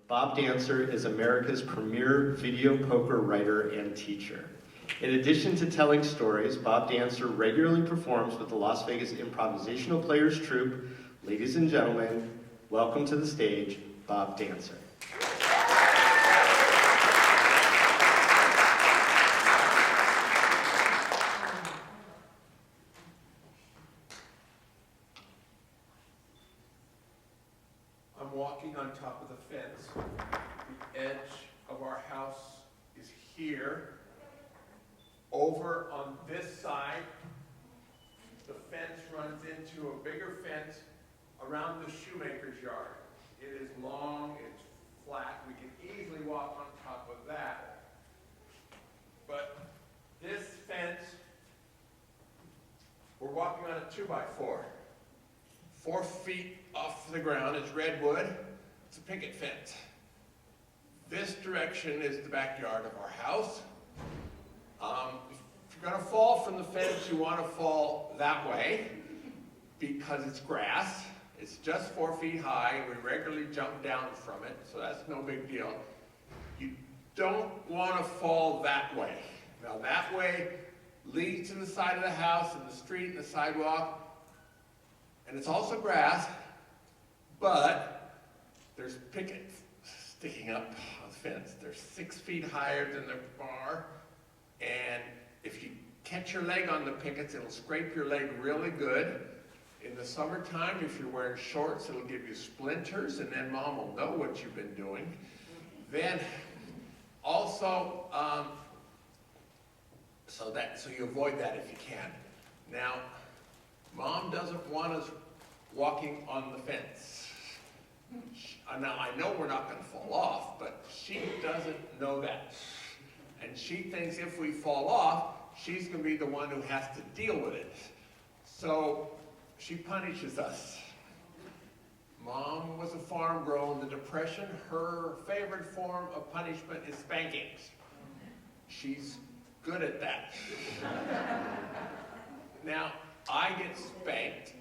Bob Dancer is America's premier video poker writer and teacher. In addition to telling stories, Bob Dancer regularly performs with the Las Vegas Improvisational Players Troupe. Ladies and gentlemen, welcome to the stage, Bob Dancer. I'm walking on top of the fence. The edge of our house is here. Over on this side, the fence runs into a bigger fence around the shoemaker's yard. It is long, it's flat, we can easily walk on top of that. But this fence, we're walking on a 2x4. 4 feet off the ground is redwood. It's a picket fence. This direction is the backyard of our house. If you're going to fall from the fence, you want to fall that way because it's grass. It's just 4 feet high. We regularly jump down from it, so that's no big deal. You don't want to fall that way. Now that way leads to the side of the house and the street and the sidewalk. And it's also grass, but there's pickets sticking up on the fence. They're 6 feet higher than the bar, and if you catch your leg on the pickets, it'll scrape your leg really good. In the summertime, if you're wearing shorts, it'll give you splinters, and then Mom will know what you've been doing. Then, also, so you avoid that if you can. Now, Mom doesn't want us walking on the fence. Now, I know we're not going to fall off, but she doesn't know that. And she thinks if we fall off, she's going to be the one who has to deal with it. So she punishes us. Mom was a farm girl in the Depression. Her favorite form of punishment is spankings. She's good at that. Now, I get spanked,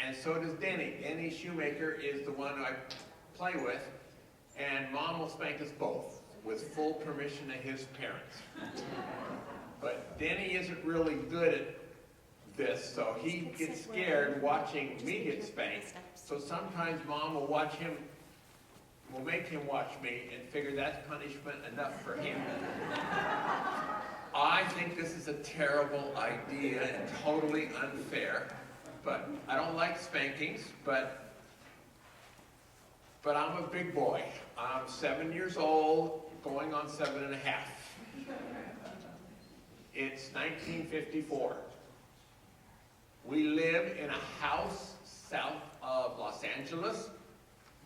and so does Denny. Denny Shoemaker is the one I play with, and Mom will spank us both with full permission of his parents. But Denny isn't really good at this, so he gets scared watching me get spanked. So sometimes Mom will make him watch me and figure that's punishment enough for him. I think this is a terrible idea and totally unfair, but I don't like spankings, but I'm a big boy. I'm 7 years old, going on 7.5. It's 1954. We live in a house south of Los Angeles.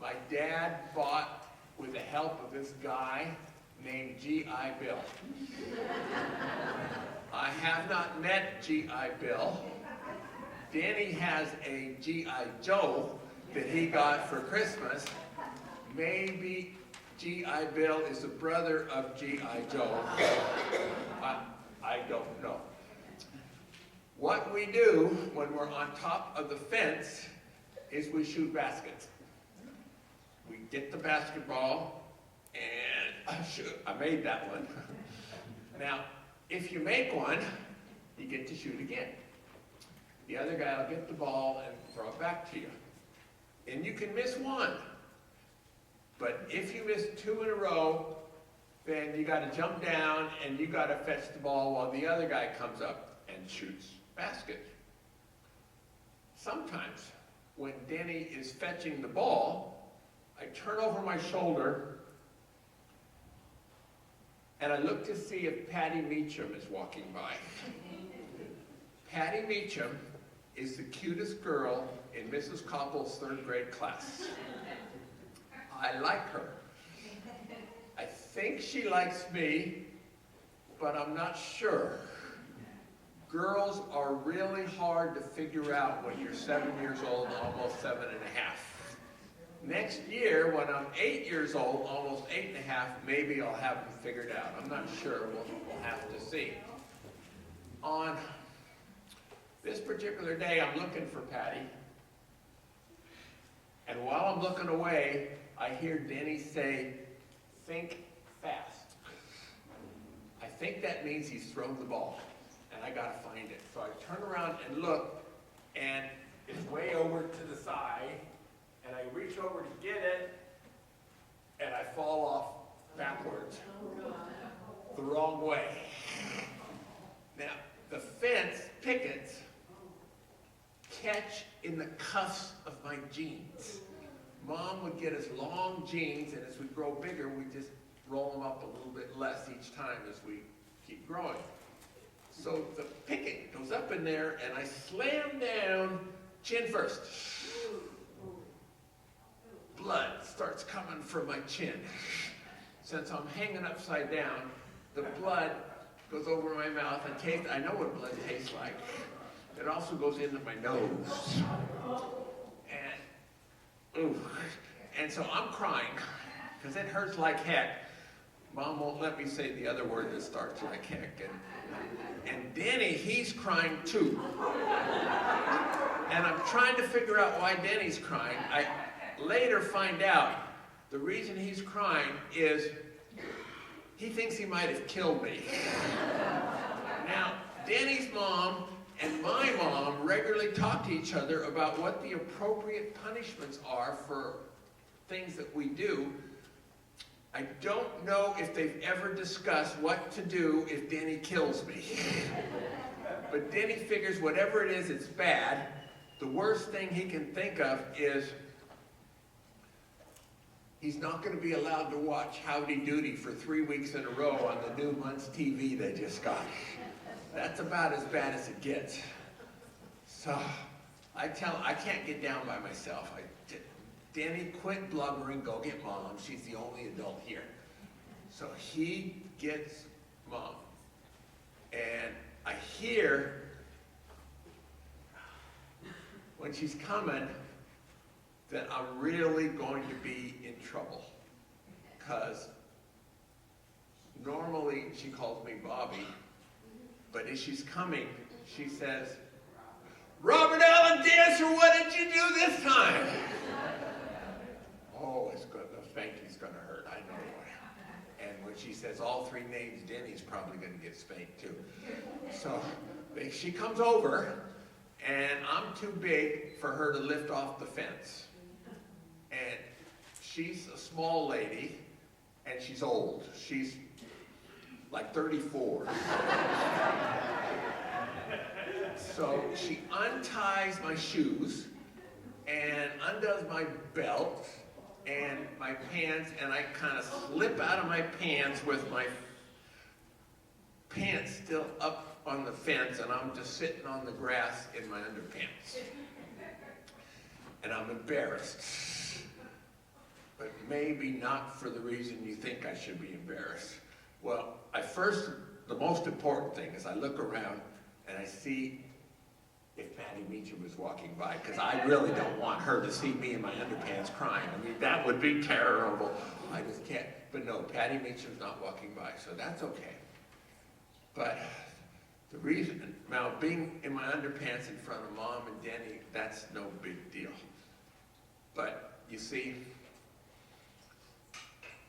My dad bought with the help of this guy named G.I. Bill. I have not met G.I. Bill. Danny has a G.I. Joe that he got for Christmas. Maybe G.I. Bill is the brother of G.I. Joe. I don't know. What we do when we're on top of the fence is we shoot baskets. We get the basketball and I made that one. Now, if you make one, you get to shoot again. The other guy will get the ball and throw it back to you. And you can miss one. But if you miss 2 in a row, then you got to jump down and you got to fetch the ball while the other guy comes up and shoots basket. Sometimes when Denny is fetching the ball, I turn over my shoulder and I look to see if Patty Meacham is walking by. Patty Meacham is the cutest girl in Mrs. Koppel's 3rd grade class. I like her. I think she likes me, but I'm not sure. Girls are really hard to figure out when you're 7 years old, almost 7.5. Next year, when I'm 8 years old, almost 8.5, maybe I'll have them figured out. I'm not sure. We'll have to see. On this particular day, I'm looking for Patty. And while I'm looking away, I hear Denny say, "Think fast." I think that means he's thrown the ball, and I gotta find it. So I turn around and look, and it's way over to the side, and I reach over to get it, and I fall off backwards the wrong way. Now, the fence pickets catch in the cuffs of my jeans. Mom would get us long jeans, and as we grow bigger, we just roll them up a little bit less each time as we keep growing. So the picket goes up in there, and I slam down chin first. Blood starts coming from my chin. Since I'm hanging upside down, the blood goes over my mouth. I know what blood tastes like. It also goes into my nose. And so I'm crying, because it hurts like heck. Mom won't let me say the other word that starts like heck. And Denny, he's crying too. And I'm trying to figure out why Denny's crying. I later find out the reason he's crying is he thinks he might have killed me. Now, Denny's mom and my mom regularly talk to each other about what the appropriate punishments are for things that we do. I don't know if they've ever discussed what to do if Denny kills me. But Denny figures whatever it is, it's bad. The worst thing he can think of is he's not going to be allowed to watch Howdy Doody for 3 weeks in a row on the new month's TV they just got. That's about as bad as it gets. So I tell him I can't get down by myself. Denny, quit blubbering, go get Mom. She's the only adult here. So he gets Mom. And I hear when she's coming that I'm really going to be in trouble. Because normally she calls me Bobby, but as she's coming, she says, "Robert Allen Dancer, what did you do this time?" Oh, it's good. The spanking's going to hurt. I know. And when she says all three names, Denny's probably going to get spanked too. So she comes over, and I'm too big for her to lift off the fence. And she's a small lady, and she's old. She's like 34. So she unties my shoes and undoes my belt and my pants, and I kind of slip out of my pants with my pants still up on the fence, and I'm just sitting on the grass in my underpants. And I'm embarrassed. But maybe not for the reason you think I should be embarrassed. Well, the most important thing is I look around and I see if Patty Meacham was walking by, because I really don't want her to see me in my underpants crying. I mean, that would be terrible. I just can't. But no, Patty Meacham's not walking by, so that's okay. But the reason, now being in my underpants in front of Mom and Denny, that's no big deal. But you see,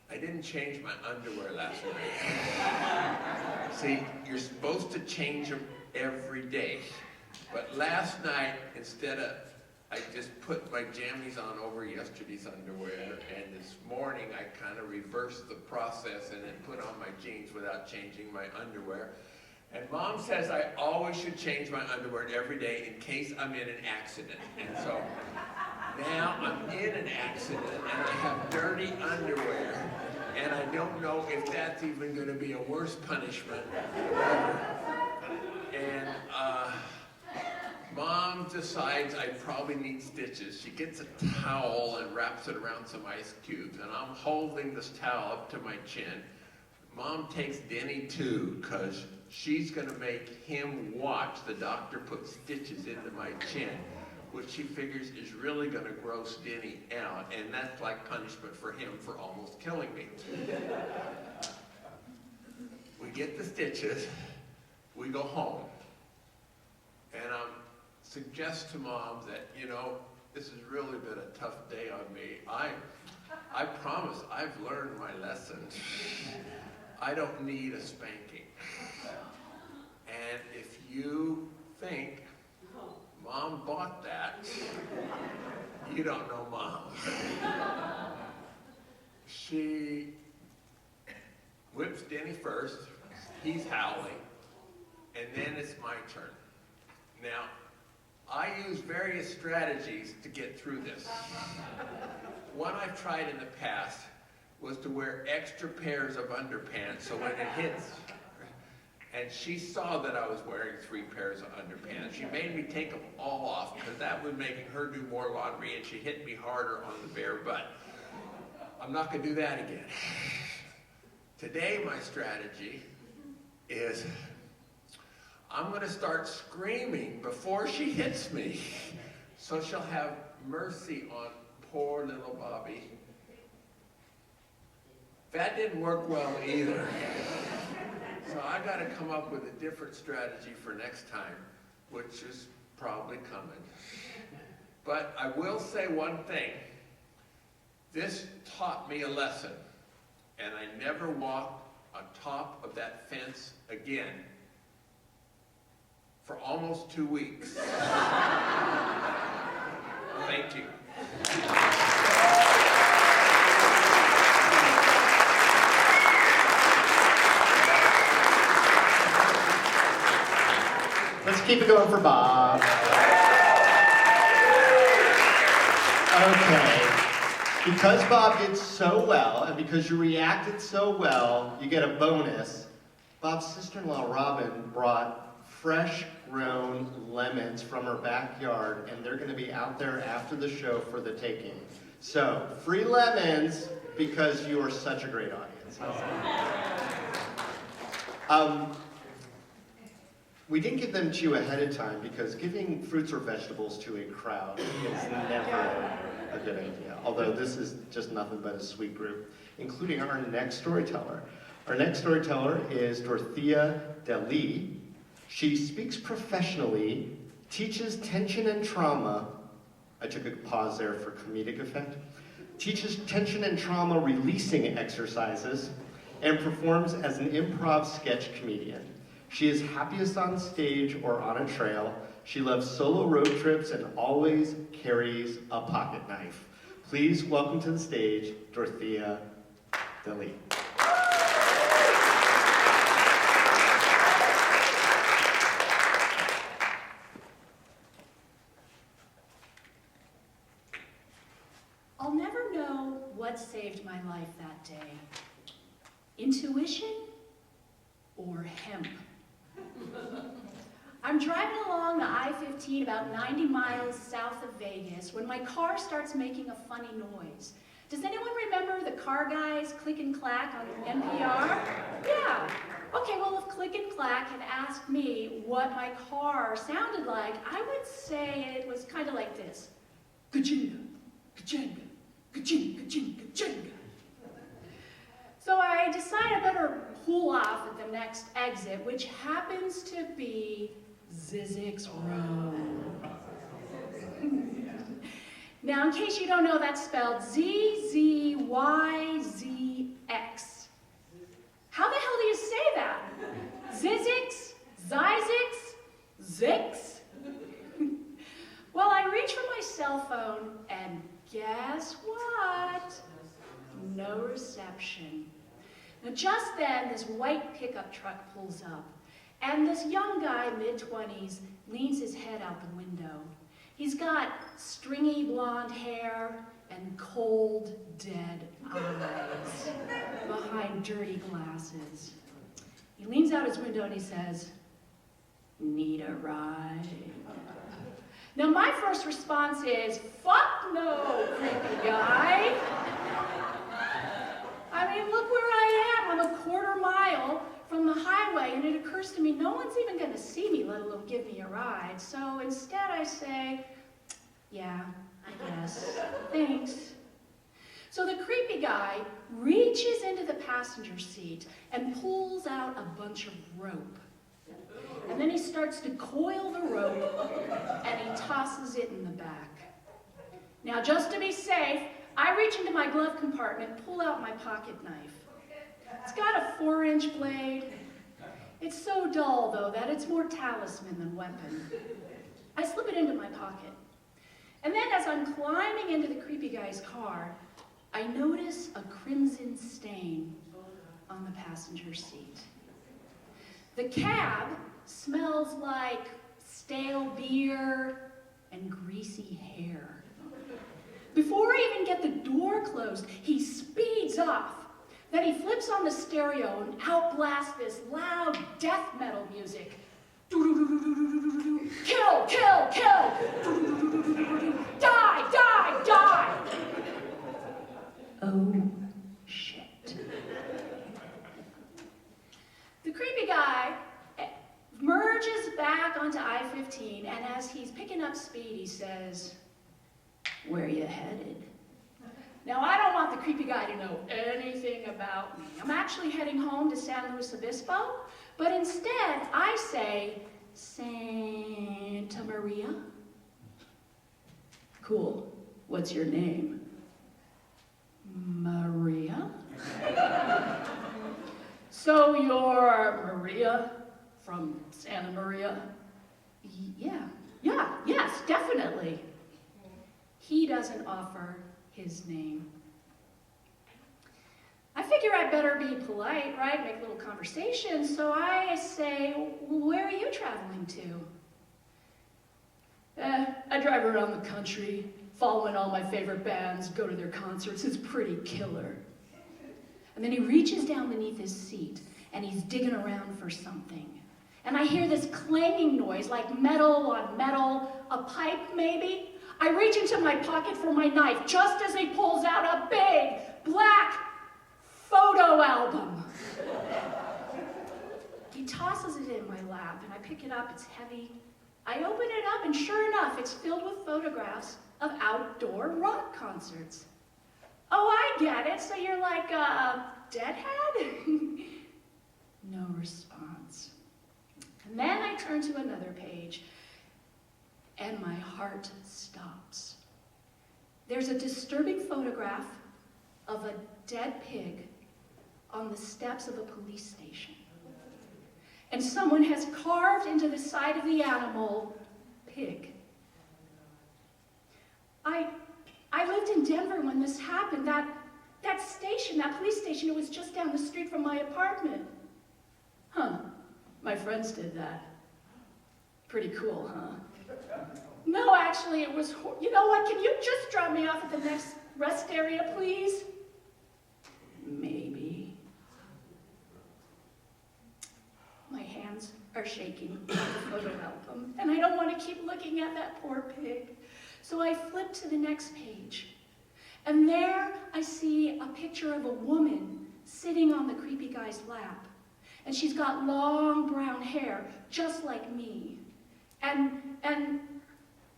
I didn't change my underwear last night. See, you're supposed to change them every day. But last night, I just put my jammies on over yesterday's underwear, and this morning I kind of reversed the process and then put on my jeans without changing my underwear. And Mom says I always should change my underwear every day in case I'm in an accident. And so now I'm in an accident and I have dirty underwear, and I don't know if that's even going to be a worse punishment. And Mom decides I probably need stitches. She gets a towel and wraps it around some ice cubes, and I'm holding this towel up to my chin. Mom takes Denny too, because she's going to make him watch the doctor put stitches into my chin, which she figures is really going to gross Denny out, and that's like punishment for him for almost killing me. We get the stitches, we go home, and suggest to Mom that, this has really been a tough day on me. I promise I've learned my lesson. I don't need a spanking. And if you think Mom bought that, you don't know Mom. She whips Denny first, he's howling, and then it's my turn. Now, I use various strategies to get through this. One I've tried in the past was to wear extra pairs of underpants so when it hits, and she saw that I was wearing 3 pairs of underpants. She made me take them all off because that was making her do more laundry, and she hit me harder on the bare butt. I'm not going to do that again. Today my strategy is I'm going to start screaming before she hits me so she'll have mercy on poor little Bobby. That didn't work well either. So I got to come up with a different strategy for next time, which is probably coming. But I will say one thing. This taught me a lesson, and I never walked on top of that fence again for almost 2 weeks. Thank you. Let's keep it going for Bob. Okay. Because Bob did so well, and because you reacted so well, you get a bonus. Bob's sister-in-law, Robin, brought fresh-grown lemons from her backyard, and they're going to be out there after the show for the taking. So, free lemons because you are such a great audience. We didn't give them to you ahead of time because giving fruits or vegetables to a crowd is never a good idea. Although this is just nothing but a sweet group, including our next storyteller. Our next storyteller is Dorothea Deley. She speaks professionally, teaches tension and trauma. I took a pause there for comedic effect. Teaches tension and trauma releasing exercises and performs as an improv sketch comedian. She is happiest on stage or on a trail. She loves solo road trips and always carries a pocket knife. Please welcome to the stage, Dorothea Deley. I'll never know what saved my life that day. Intuition or hemp. I'm driving along the I-15 about 90 miles south of Vegas when my car starts making a funny noise. Does anyone remember the Car Guys Click and Clack on NPR? Yeah. Okay, well, if Click and Clack had asked me what my car sounded like, I would say it was kind of like this. Ka-chinga, ka-chinga, ka-ching, ka-ching, ka-chinga. So I decided I better pull off at the next exit, which happens to be Zizek's Road. Now, in case you don't know, that's spelled Z-Z-Y-Z-X. How the hell do you say that? Zizix? Zizix? Zix? Well, I reach for my cell phone, and guess what? No reception. Now, just then, this white pickup truck pulls up, and this young guy, mid-20s, leans his head out the window. He's got stringy blonde hair and cold, dead eyes behind dirty glasses. He leans out his window and he says, "Need a ride?" Now, my first response is, "Fuck no, creepy guy." I mean, look where I am. I'm a quarter mile from the highway, and it occurs to me no one's even going to see me, let alone give me a ride. So instead I say, "Yeah, I guess. Thanks." So the creepy guy reaches into the passenger seat and pulls out a bunch of rope. And then he starts to coil the rope, and he tosses it in the back. Now, just to be safe, I reach into my glove compartment, pull out my pocket knife. It's got a 4-inch blade. It's so dull, though, that it's more talisman than weapon. I slip it into my pocket. And then as I'm climbing into the creepy guy's car, I notice a crimson stain on the passenger seat. The cab smells like stale beer and greasy hair. Before I even get the door closed, he speeds off. Then he flips on the stereo and outblasts this loud death metal music. Kill, kill, kill! Die, die, die! Oh, shit. The creepy guy merges back onto I-15, and as he's picking up speed, he says, "Where you headed?" Now, I don't want the creepy guy to know anything about me. I'm actually heading home to San Luis Obispo, but instead, I say, "Santa Maria." "Cool. What's your name?" "Maria." "So you're Maria from Santa Maria?" Yes, definitely." He doesn't offer his name. I figure I better be polite, right? Make a little conversation. So I say, "Where are you traveling to?" I drive around the country, following all my favorite bands, go to their concerts. It's pretty killer." And then he reaches down beneath his seat, and he's digging around for something. And I hear this clanging noise, like metal on metal, a pipe maybe. I reach into my pocket for my knife, just as he pulls out a big, black photo album. He tosses it in my lap, and I pick it up. It's heavy. I open it up, and sure enough, it's filled with photographs of outdoor rock concerts. "Oh, I get it. So you're like a deadhead?" No response. And then I turn to another page, and my heart stops. There's a disturbing photograph of a dead pig on the steps of a police station. And someone has carved into the side of the animal, "Pig." I lived in Denver when this happened. That police station, it was just down the street from my apartment. Huh, my friends did that. Pretty cool, huh? No, actually, it was, you know what, can you just drop me off at the next rest area, please? Maybe. My hands are shaking on the photo album, and I don't want to keep looking at that poor pig. So I flip to the next page, and there I see a picture of a woman sitting on the creepy guy's lap, and she's got long brown hair, just like me. And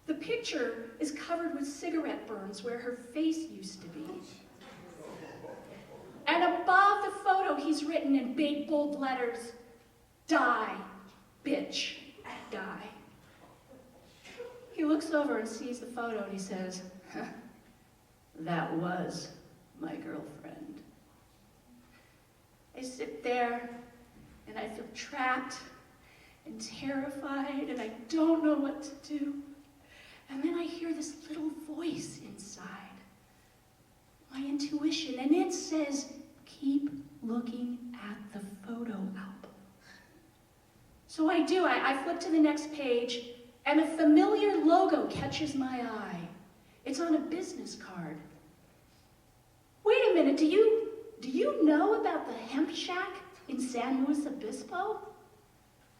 the picture is covered with cigarette burns where her face used to be. And above the photo, he's written in big, bold letters, "Die, bitch, die." He looks over and sees the photo and he says, "That was my girlfriend." I sit there and I feel trapped and terrified, and I don't know what to do. And then I hear this little voice inside, my intuition, and it says, "Keep looking at the photo album." So I do. I flip to the next page, and a familiar logo catches my eye. It's on a business card. Wait a minute, do you know about the hemp shack in San Luis Obispo?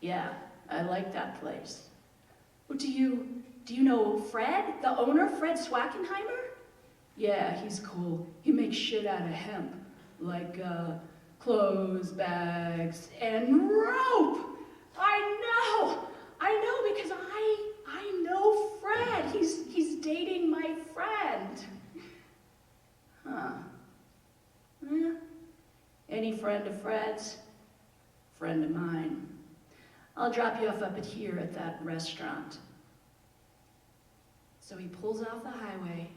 Yeah, I like that place. Well, do you know Fred, the owner, Fred Swackenheimer? Yeah, he's cool. He makes shit out of hemp, like clothes, bags, and rope. I know because I know Fred. He's dating my friend. Huh. Yeah. Any friend of Fred's? Friend of mine. I'll drop you off up here at that restaurant. So he pulls off the highway,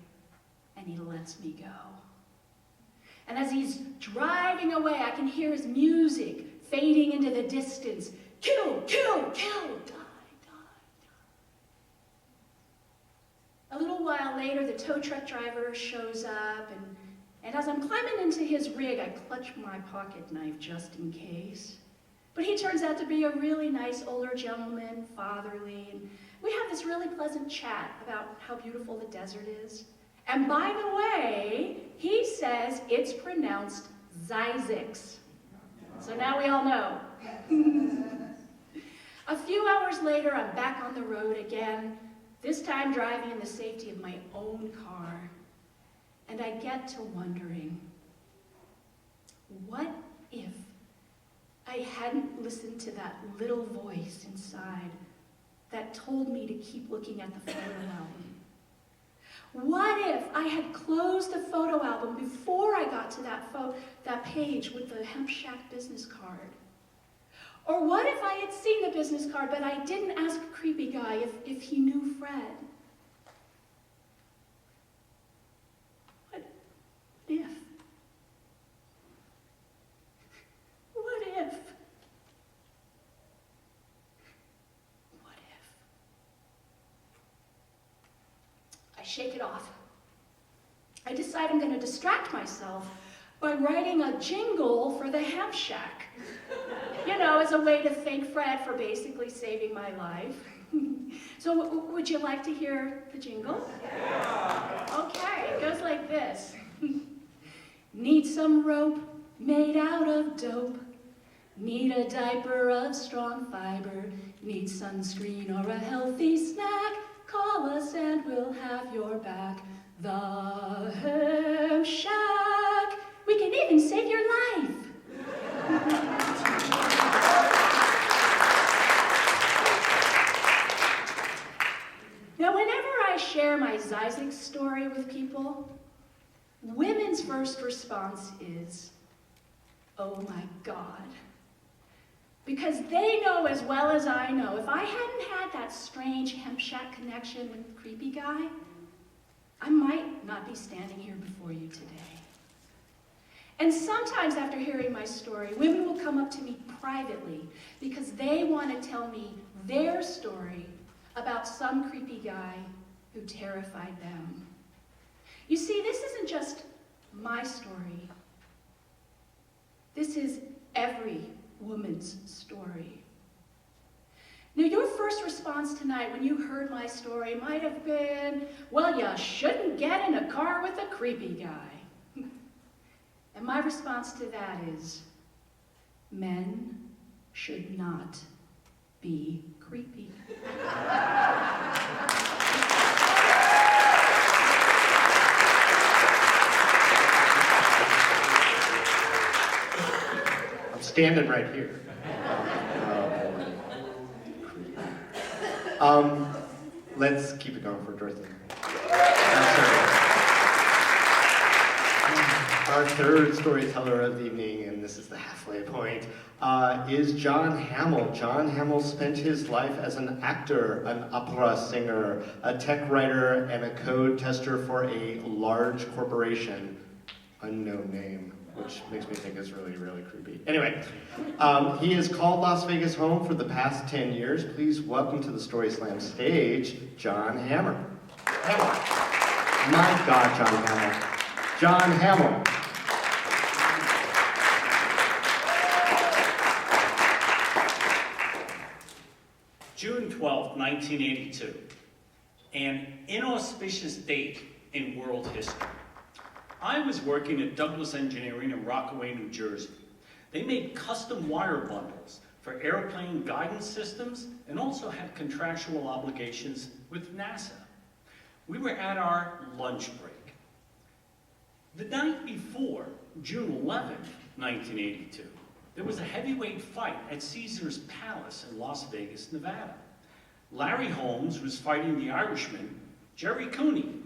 and he lets me go. And as he's driving away, I can hear his music fading into the distance. Kill, kill, kill, die, die, die. A little while later, the tow truck driver shows up, and as I'm climbing into his rig, I clutch my pocket knife just in case. But he turns out to be a really nice older gentleman, fatherly, and we have this really pleasant chat about how beautiful the desert is. And by the way, he says it's pronounced Zizix. So now we all know. A few hours later, I'm back on the road again, this time driving in the safety of my own car. And I get to wondering, what if I hadn't listened to that little voice inside that told me to keep looking at the photo album? What if I had closed the photo album before I got to that page with the Hemp Shack business card? Or what if I had seen the business card, but I didn't ask a creepy guy if he knew Fred? What if? What if? What if? I shake it off. I decide I'm going to distract myself by writing a jingle for the Hemp Shack. You know, as a way to thank Fred for basically saving my life. So would you like to hear the jingle? Yeah. Okay, it goes like this. Need some rope made out of dope. Need a diaper of strong fiber. Need sunscreen or a healthy snack. Call us and we'll have your back. The Hemp Shack. We can even save your life. Now, whenever I share my Zizix story with people, women's first response is, oh my God. Because they know as well as I know, if I hadn't had that strange Hemp Shack connection with the creepy guy, I might not be standing here before you today. And sometimes after hearing my story, women will come up to me privately because they want to tell me their story about some creepy guy who terrified them. You see, this isn't just my story. This is every woman's story. Now, your first response tonight when you heard my story might have been, well, you shouldn't get in a car with a creepy guy. And my response to that is, men should not be creepy. I'm standing right here. Let's keep it going for Dorothea. Our third storyteller of the evening, and this is the halfway point, is John Hamill. John Hamill spent his life as an actor, an opera singer, a tech writer, and a code tester for a large corporation, unknown name, which makes me think it's really, really creepy. Anyway, he has called Las Vegas home for the past 10 years. Please welcome to the Story Slam stage, John Hamill. My God, John Hamill. John Hamill. June 12, 1982, an inauspicious date in world history. I was working at Douglas Engineering in Rockaway, New Jersey. They made custom wire bundles for airplane guidance systems and also had contractual obligations with NASA. We were at our lunch break. The night before, June 11, 1982, there was a heavyweight fight at Caesar's Palace in Las Vegas, Nevada. Larry Holmes was fighting the Irishman, Jerry Cooney.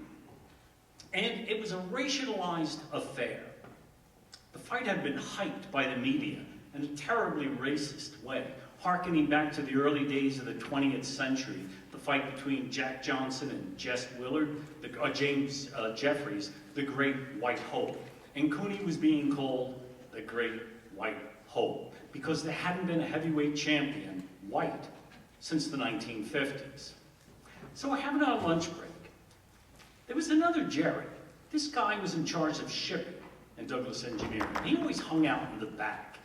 And it was a racialized affair. The fight had been hyped by the media in a terribly racist way. harkening back to the early days of the 20th century, the fight between Jack Johnson and Jess Willard, James Jeffries, the Great White Hope. And Cooney was being called the Great White Hope because there hadn't been a heavyweight champion, white, since the 1950s. So we're having our lunch break. There was another Jerry. This guy was in charge of shipping in Douglas Engineering. He always hung out in the back.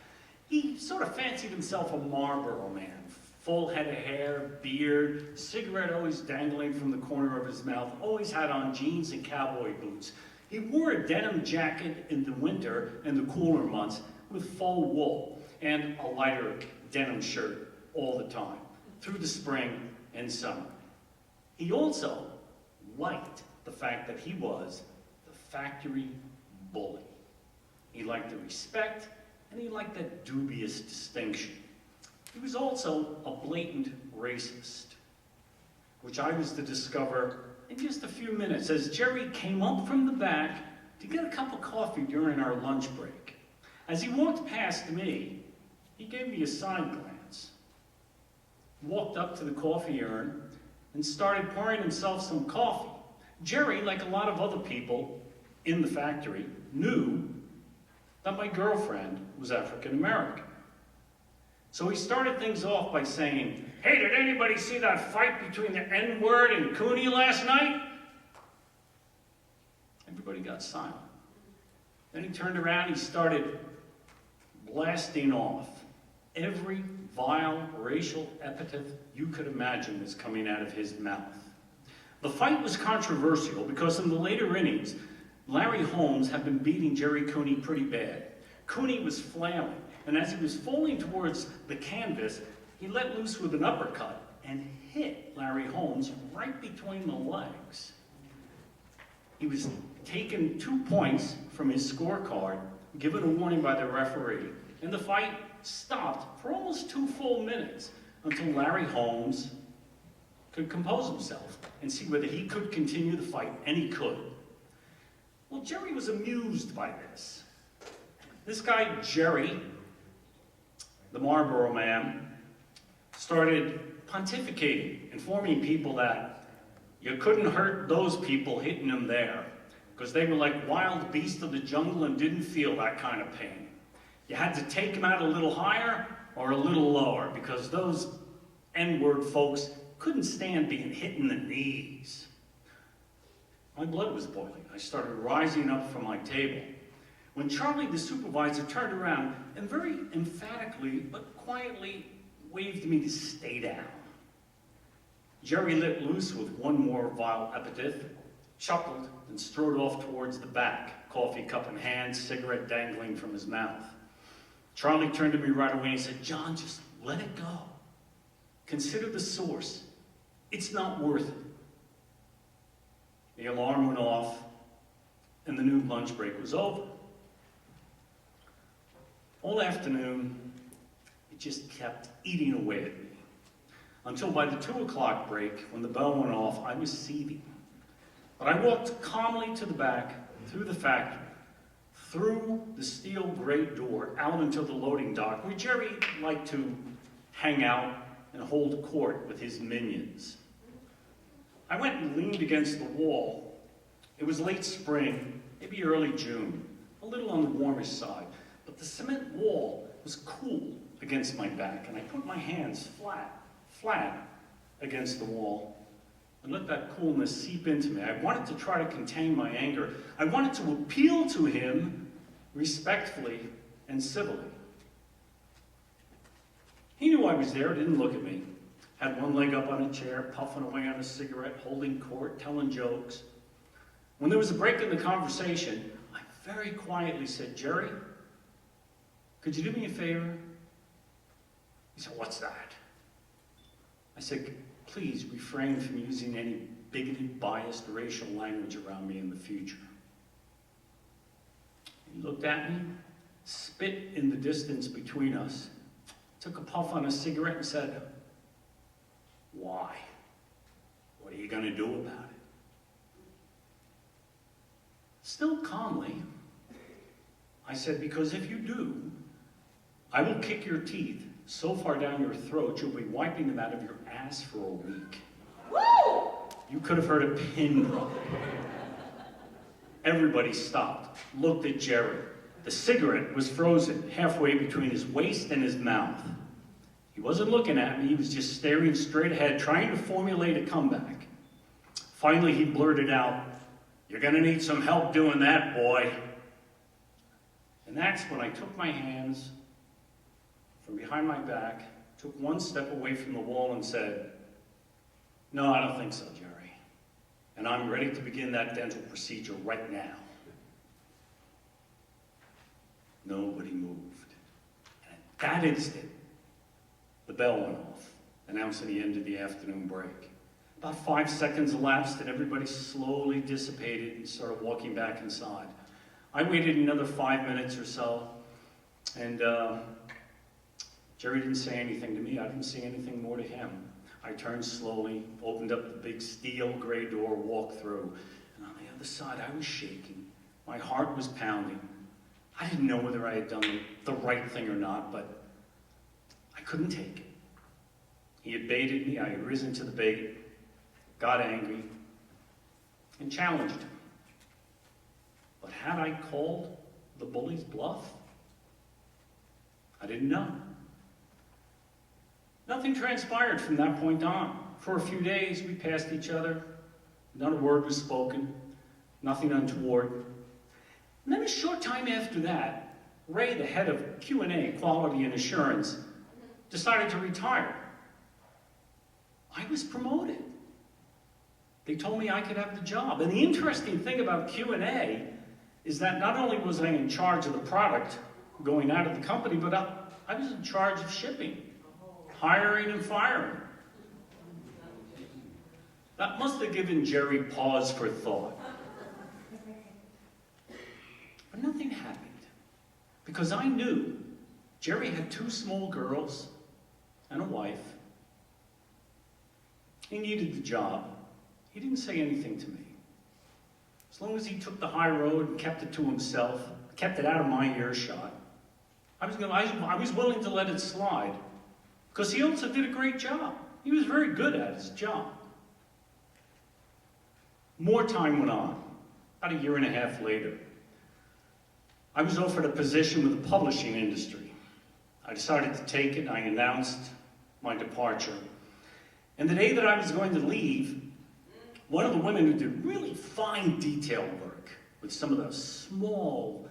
He sort of fancied himself a Marlboro man. Full head of hair, beard, cigarette always dangling from the corner of his mouth, always had on jeans and cowboy boots. He wore a denim jacket in the winter and the cooler months with faux wool, and a lighter denim shirt all the time, through the spring and summer. He also liked the fact that he was the factory bully. He liked the respect, and he liked that dubious distinction. He was also a blatant racist, which I was to discover in just a few minutes as Jerry came up from the back to get a cup of coffee during our lunch break. As he walked past me, he gave me a side glance, walked up to the coffee urn, and started pouring himself some coffee. Jerry, like a lot of other people in the factory, knew that my girlfriend was African American. So he started things off by saying, "Hey, did anybody see that fight between the N-word and Cooney last night?" Everybody got silent. Then he turned around, he started blasting off. Every vile racial epithet you could imagine was coming out of his mouth. The fight was controversial because in the later innings, Larry Holmes had been beating Jerry Cooney pretty bad. Cooney was flailing, and as he was falling towards the canvas, he let loose with an uppercut and hit Larry Holmes right between the legs. He was taken 2 points from his scorecard, given a warning by the referee, and the fight stopped for almost 2 full minutes until Larry Holmes could compose himself and see whether he could continue the fight, and he could. Well, Jerry was amused by this. This guy, Jerry, the Marlboro man, started pontificating, informing people that you couldn't hurt those people hitting them there because they were like wild beasts of the jungle and didn't feel that kind of pain. You had to take them out a little higher or a little lower because those N-word folks couldn't stand being hit in the knees. My blood was boiling. I started rising up from my table when Charlie, the supervisor, turned around and very emphatically but quietly waved me to stay down. Jerry let loose with one more vile epithet, chuckled, and strode off towards the back, coffee cup in hand, cigarette dangling from his mouth. Charlie turned to me right away and said, "John, just let it go. Consider the source. It's not worth it." The alarm went off, and the noon lunch break was over. All afternoon, it just kept eating away at me. Until by the 2 o'clock break, when the bell went off, I was seething. But I walked calmly to the back, through the factory, through the steel grate door, out into the loading dock, where Jerry liked to hang out and hold court with his minions. I went and leaned against the wall. It was late spring, maybe early June, a little on the warmish side, but the cement wall was cool against my back, and I put my hands flat against the wall and let that coolness seep into me. I wanted to try to contain my anger. I wanted to appeal to him respectfully and civilly. He knew I was there, didn't look at me. Had one leg up on a chair, puffing away on a cigarette, holding court, telling jokes. When there was a break in the conversation, I very quietly said, "Jerry, could you do me a favor?" He said, "What's that?" I said, "Please refrain from using any bigoted, biased racial language around me in the future." He looked at me, spit in the distance between us, took a puff on a cigarette and said, "Why? What are you going to do about it?" Still calmly, I said, "Because if you do, I will kick your teeth so far down your throat you'll be wiping them out of your ass for a week. Woo! You could have heard a pin drop. Everybody stopped, looked at Jerry. The cigarette was frozen halfway between his waist and his mouth. He wasn't looking at me, he was just staring straight ahead, trying to formulate a comeback. Finally, he blurted out, "You're gonna need some help doing that, boy." And that's when I took my hands from behind my back, took one step away from the wall and said, "No, I don't think so, Jerry. And I'm ready to begin that dental procedure right now." Nobody moved. And at that instant, the bell went off, announcing the end of the afternoon break. About 5 seconds elapsed and everybody slowly dissipated and started walking back inside. I waited another 5 minutes or so, and Jerry didn't say anything to me. I didn't say anything more to him. I turned slowly, opened up the big steel gray door, walked through, and on the other side I was shaking. My heart was pounding. I didn't know whether I had done the right thing or not, but I couldn't take it. He had baited me, I had risen to the bait, got angry, and challenged him. But had I called the bully's bluff? I didn't know. Nothing transpired from that point on. For a few days, we passed each other. Not a word was spoken. Nothing untoward. And then a short time after that, Ray, the head of Q&A, Quality and Assurance, decided to retire. I was promoted. They told me I could have the job. And the interesting thing about Q&A is that not only was I in charge of the product going out of the company, but I was in charge of shipping, hiring and firing. That must have given Jerry pause for thought. But nothing happened, because I knew Jerry had 2 small girls and a wife. He needed the job. He didn't say anything to me. As long as he took the high road and kept it to himself, kept it out of my earshot, I was willing to let it slide, because he also did a great job. He was very good at his job. More time went on. About a year and a half later, I was offered a position with the publishing industry. I decided to take it, and I announced my departure. And the day that I was going to leave, one of the women who did really fine detail work with some of those small,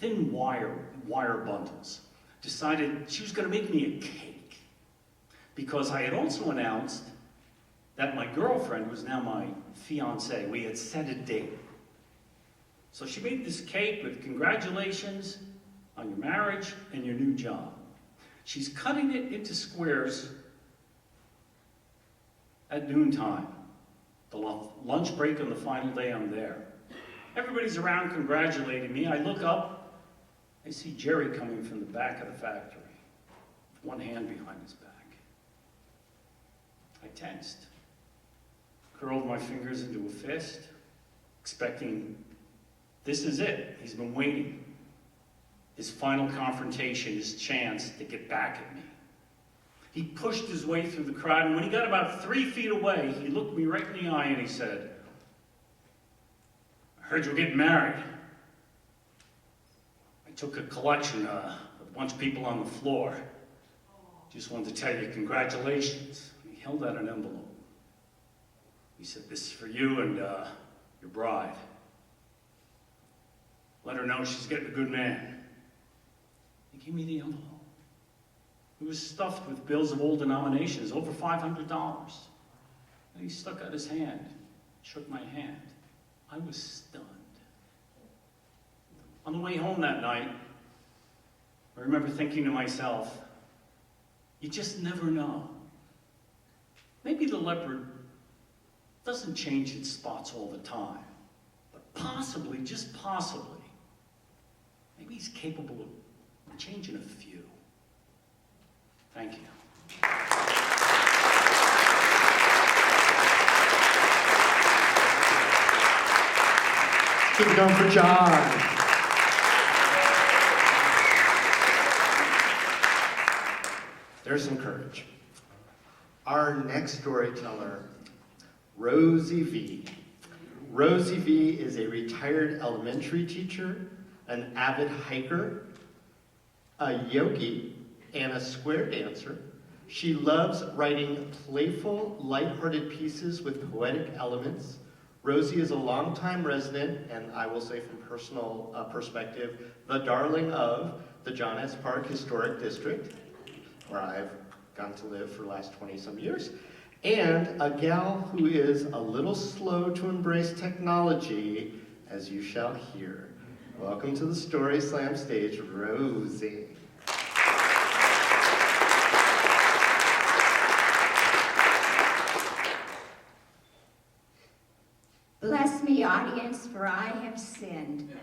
thin wire bundles decided she was going to make me a cake, because I had also announced that my girlfriend was now my fiancée. We had set a date. So she made this cake with congratulations on your marriage and your new job. She's cutting it into squares at noontime, the lunch break on the final day I'm there. Everybody's around congratulating me. I look up, I see Jerry coming from the back of the factory, with one hand behind his back. I tensed, curled my fingers into a fist, expecting this is it. He's been waiting. His final confrontation, his chance to get back at me. He pushed his way through the crowd, and when he got about 3 feet away, he looked me right in the eye and he said, "I heard you're getting married." I took a collection of a bunch of people on the floor. Just wanted to tell you congratulations. He held out an envelope. He said, "This is for you and your bride. Let her know she's getting a good man." He gave me the envelope. It was stuffed with bills of all denominations, over $500. And he stuck out his hand, shook my hand. I was stunned. On the way home that night, I remember thinking to myself, you just never know. Maybe the leopard doesn't change its spots all the time, but possibly, just possibly, maybe he's capable of changing a few. Thank you. Keep it going for John. There's some courage. Our next storyteller, Rosie V. Rosie V is a retired elementary teacher, an avid hiker, a yogi, and a square dancer. She loves writing playful, lighthearted pieces with poetic elements. Rosie is a longtime resident, and I will say from personal perspective, the darling of the John S. Park Historic District, where I've gone to live for the last 20-some years, and a gal who is a little slow to embrace technology, as you shall hear. Welcome to the Story Slam stage, Rosie. Bless me, audience, for I have sinned.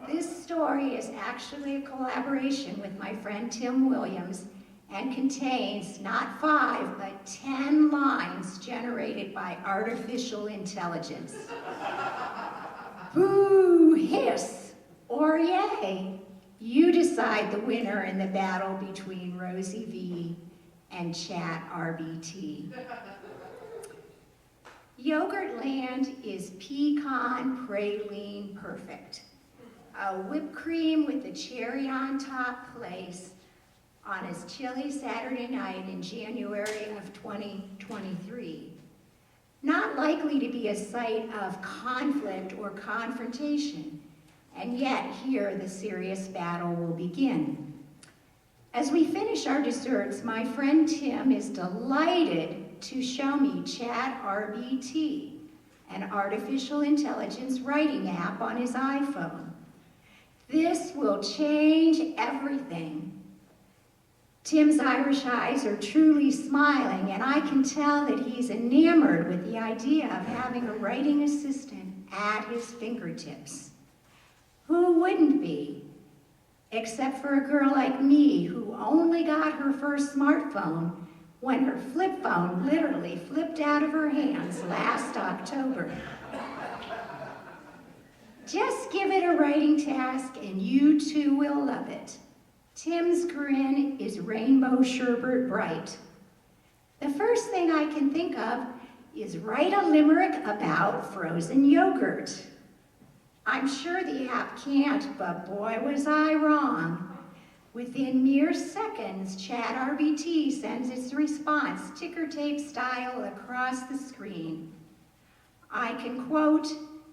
This story is actually a collaboration with my friend Tim Williams and contains not 5, but 10 lines generated by artificial intelligence. Boo, hiss, or yay. You decide the winner in the battle between Rosie V and Chat RBT. Yogurtland is pecan praline perfect. A whipped cream with the cherry on top place on his chilly Saturday night in January of 2023. Not likely to be a site of conflict or confrontation, and yet here the serious battle will begin. As we finish our desserts, my friend Tim is delighted to show me Chat RBT, an artificial intelligence writing app on his iPhone. This will change everything. Tim's Irish eyes are truly smiling, and I can tell that he's enamored with the idea of having a writing assistant at his fingertips. Who wouldn't be? Except for a girl like me who only got her first smartphone when her flip phone literally flipped out of her hands last October. Just give it a writing task and you too will love it. Tim's grin is rainbow sherbet bright. The first thing I can think of is write a limerick about frozen yogurt. I'm sure the app can't, but boy was I wrong. Within mere seconds, Chat RBT sends its response ticker tape style across the screen. I can quote,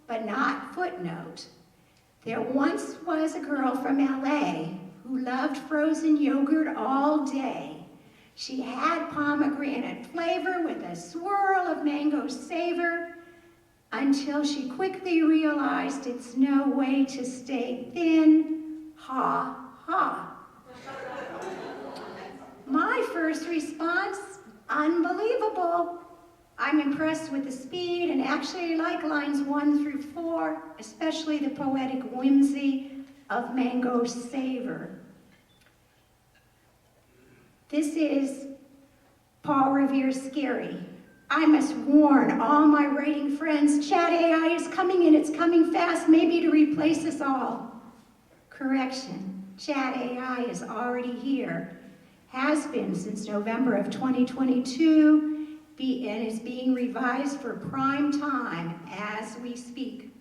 but not footnote. There once was a girl from LA who loved frozen yogurt all day. She had pomegranate flavor with a swirl of mango savor until she quickly realized it's no way to stay thin. Ha, ha. My first response, unbelievable. I'm impressed with the speed and actually like lines 1 through 4, especially the poetic whimsy of mango savor. This is Paul Revere's Scary. I must warn all my writing friends, Chat AI is coming and it's coming fast, maybe to replace us all. Correction, Chat AI is already here, has been since November of 2022, and is being revised for prime time as we speak.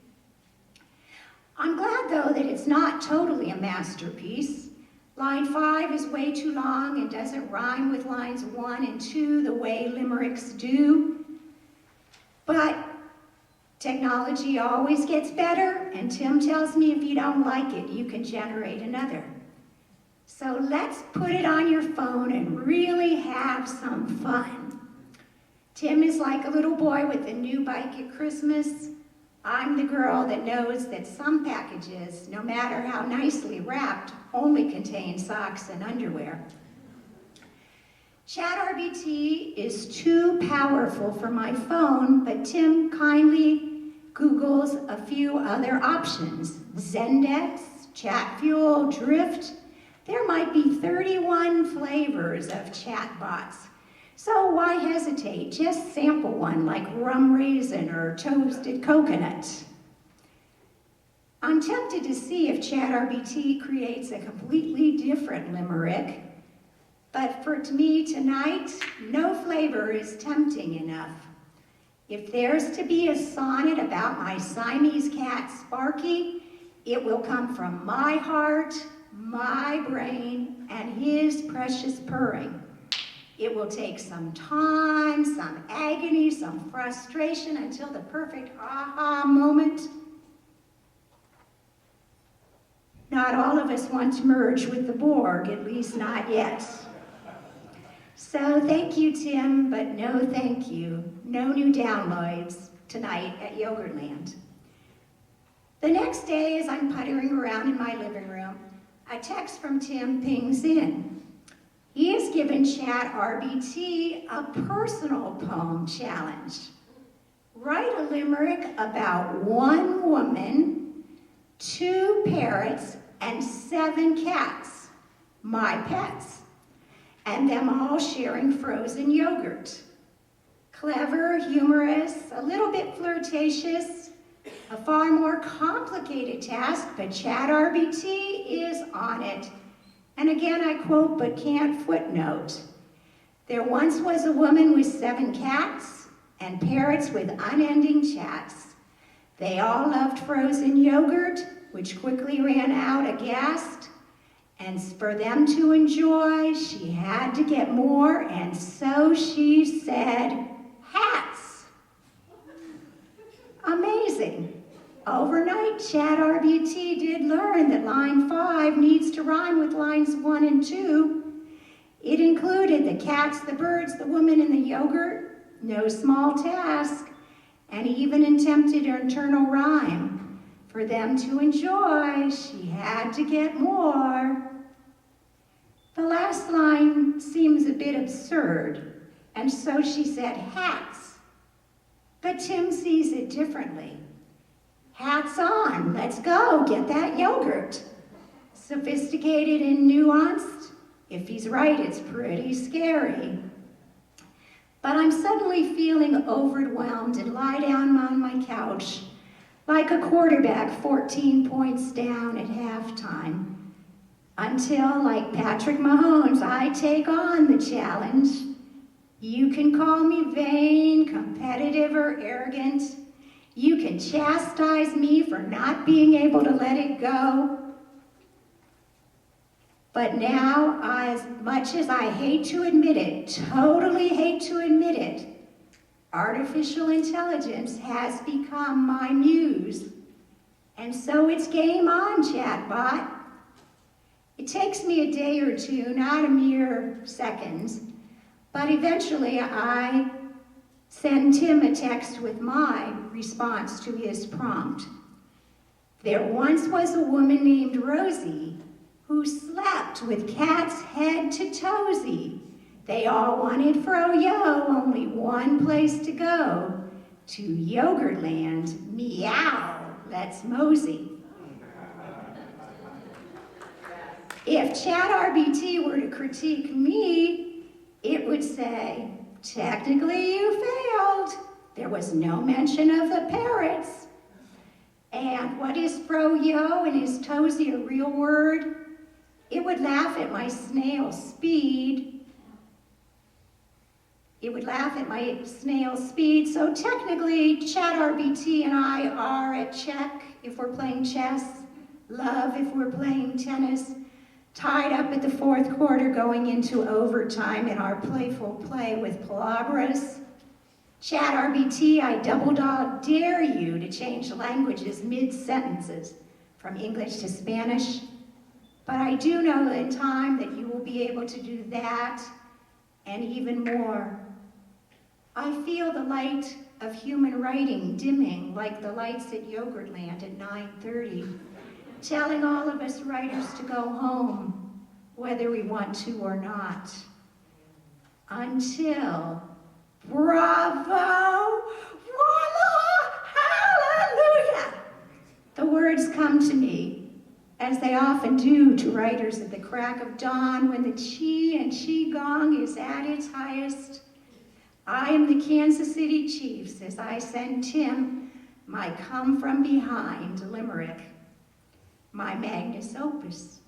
I'm glad, though, that it's not totally a masterpiece. Line 5 is way too long and doesn't rhyme with lines 1 and 2 the way limericks do. But technology always gets better, and Tim tells me if you don't like it, you can generate another. So let's put it on your phone and really have some fun. Tim is like a little boy with a new bike at Christmas. I'm the girl that knows that some packages, no matter how nicely wrapped, only contain socks and underwear. Chat RBT is too powerful for my phone, but Tim kindly Googles a few other options. Zendex, Chatfuel, Drift. There might be 31 flavors of chatbots. So why hesitate? Just sample one like rum raisin or toasted coconut. I'm tempted to see if Chat RBT creates a completely different limerick. But for me tonight, no flavor is tempting enough. If there's to be a sonnet about my Siamese cat, Sparky, it will come from my heart, my brain, and his precious purring. It will take some time, some agony, some frustration until the perfect aha moment. Not all of us want to merge with the Borg, at least not yet. So thank you, Tim, but no thank you. No new downloads tonight at Yogurtland. The next day, as I'm puttering around in my living room, a text from Tim pings in. He has given ChatRBT a personal poem challenge. Write a limerick about one woman, 2 parrots, and 7 cats, my pets, and them all sharing frozen yogurt. Clever, humorous, a little bit flirtatious, a far more complicated task, but ChatRBT is on it. And again, I quote, but can't footnote. There once was a woman with 7 cats and parrots with unending chats. They all loved frozen yogurt, which quickly ran out aghast. And for them to enjoy, she had to get more, and so she said, hats. Amazing. Overnight, ChatRBT did learn that line 5 needs to rhyme with lines 1 and 2. It included the cats, the birds, the woman, and the yogurt. No small task. And even attempted an internal rhyme. For them to enjoy, she had to get more. The last line seems a bit absurd, and so she said hats. But Tim sees it differently. Hats on, let's go, get that yogurt. Sophisticated and nuanced, if he's right, it's pretty scary. But I'm suddenly feeling overwhelmed and lie down on my couch like a quarterback 14 points down at halftime. Until, like Patrick Mahomes, I take on the challenge. You can call me vain, competitive, or arrogant. You can chastise me for not being able to let it go. But now, as much as I hate to admit it, totally hate to admit it, artificial intelligence has become my muse. And so it's game on, chatbot. It takes me a day or two, not a mere seconds, but eventually I send Tim a text with my response to his prompt. There once was a woman named Rosie who slept with cats head to toesy. They all wanted fro-yo, only one place to go, to Yogurtland. Meow, let's mosey. If ChatRBT were to critique me, it would say, technically you failed. There was no mention of the parrots. And what is fro-yo and is toesy a real word? It would laugh at my snail speed. So technically, ChatRBT and I are at check if we're playing chess, love if we're playing tennis, tied up at the 4th quarter going into overtime in our playful play with palabras. ChatRBT, I double dog dare you to change languages mid-sentences from English to Spanish. But I do know in time that you will be able to do that and even more. I feel the light of human writing dimming like the lights at Yogurtland at 9:30, telling all of us writers to go home, whether we want to or not. Until, bravo, voila, hallelujah, the words come to me, as they often do to writers at the crack of dawn when the chi and qigong is at its highest. I am the Kansas City Chiefs as I send Tim my come from behind limerick, my magnus opus.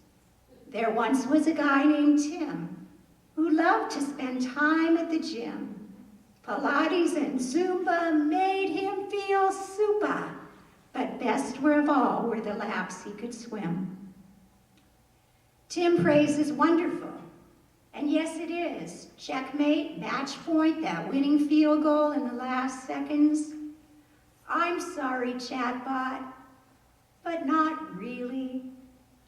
There once was a guy named Tim who loved to spend time at the gym. Pilates and Zumba made him feel super, but best of all were the laps he could swim. Tim prays is wonderful, and yes it is. Checkmate, match point, that winning field goal in the last seconds. I'm sorry, chatbot, but not really.